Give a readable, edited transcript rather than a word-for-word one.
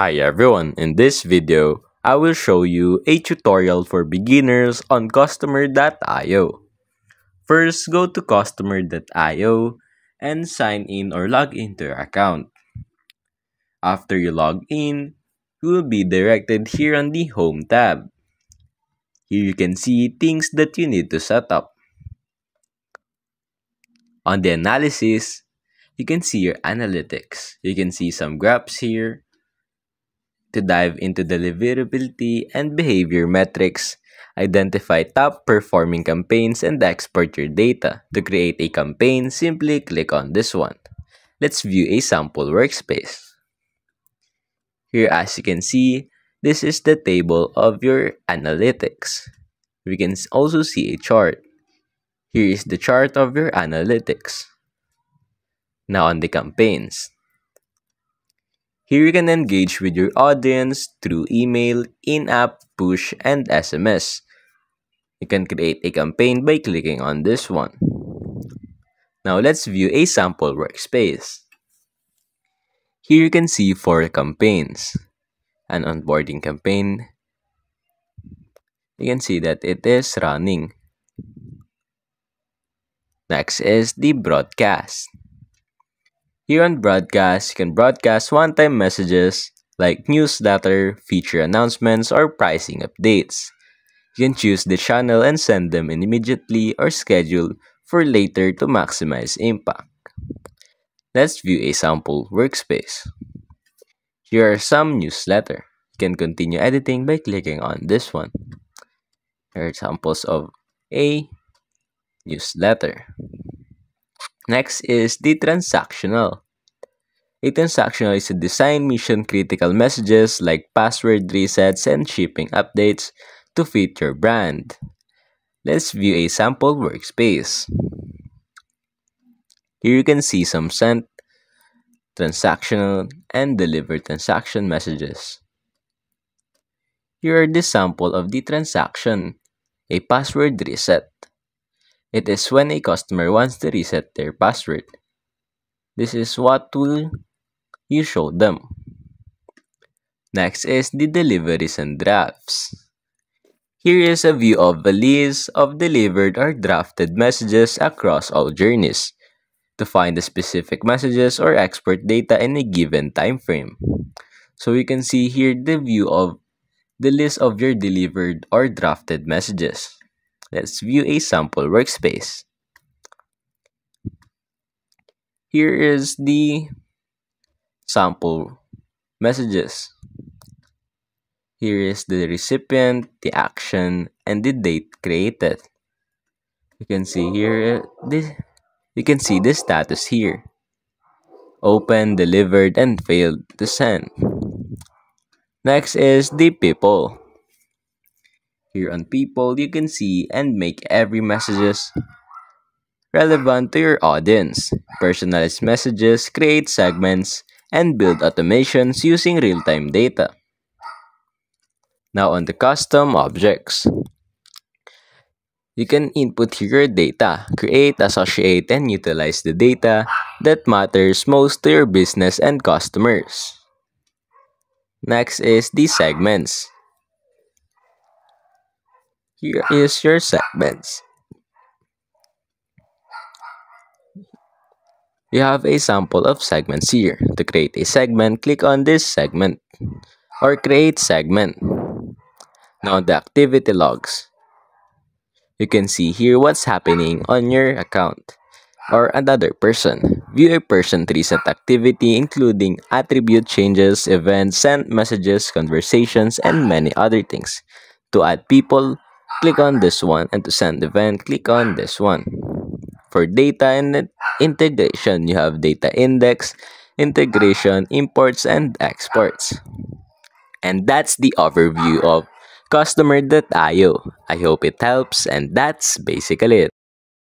Hi everyone, in this video, I will show you a tutorial for beginners on Customer.io. First, go to Customer.io and sign in or log into your account. After you log in, you will be directed here on the Home tab. Here you can see things that you need to set up. On the Analysis, you can see your analytics. You can see some graphs here. To dive into deliverability and behavior metrics, identify top performing campaigns and export your data. To create a campaign, simply click on this one. Let's view a sample workspace. Here, as you can see, this is the table of your analytics. We can also see a chart. Here is the chart of your analytics. Now on the campaigns. Here you can engage with your audience through email, in-app, push, and SMS. You can create a campaign by clicking on this one. Now let's view a sample workspace. Here you can see 4 campaigns. An onboarding campaign. You can see that it is running. Next is the broadcast. Here on broadcast, you can broadcast one-time messages like newsletter, feature announcements, or pricing updates. You can choose the channel and send them in immediately or schedule for later to maximize impact. Let's view a sample workspace. Here are some newsletter. You can continue editing by clicking on this one. Here are samples of a newsletter. Next is the transactional. A transactional is to design mission-critical messages like password resets and shipping updates to fit your brand. Let's view a sample workspace. Here you can see some sent, transactional, and delivered transaction messages. Here are the sample of the transaction, a password reset. It is when a customer wants to reset their password. This is what will you show them. Next is the deliveries and drafts. Here is a view of a list of delivered or drafted messages across all journeys to find the specific messages or export data in a given time frame. So you can see here the view of the list of your delivered or drafted messages. Let's view a sample workspace. Here is the sample messages. Here is the recipient, the action, and the date created. You can see here you can see the status here. Open, delivered, and failed to send. Next is the people. Here on people, you can see and make every messages relevant to your audience. Personalize messages, create segments, and build automations using real-time data. Now on the custom objects. You can input your data, create, associate, and utilize the data that matters most to your business and customers. Next is the segments. Here is your segments. You have a sample of segments here. To create a segment, click on this segment or create segment. Now the activity logs. You can see here what's happening on your account or another person. View a person's recent activity including attribute changes, events, sent messages, conversations, and many other things. To add people, click on this one, and to send event, click on this one. For data and integration, you have data index, integration, imports, and exports. And that's the overview of Customer.io. I hope it helps, and that's basically it.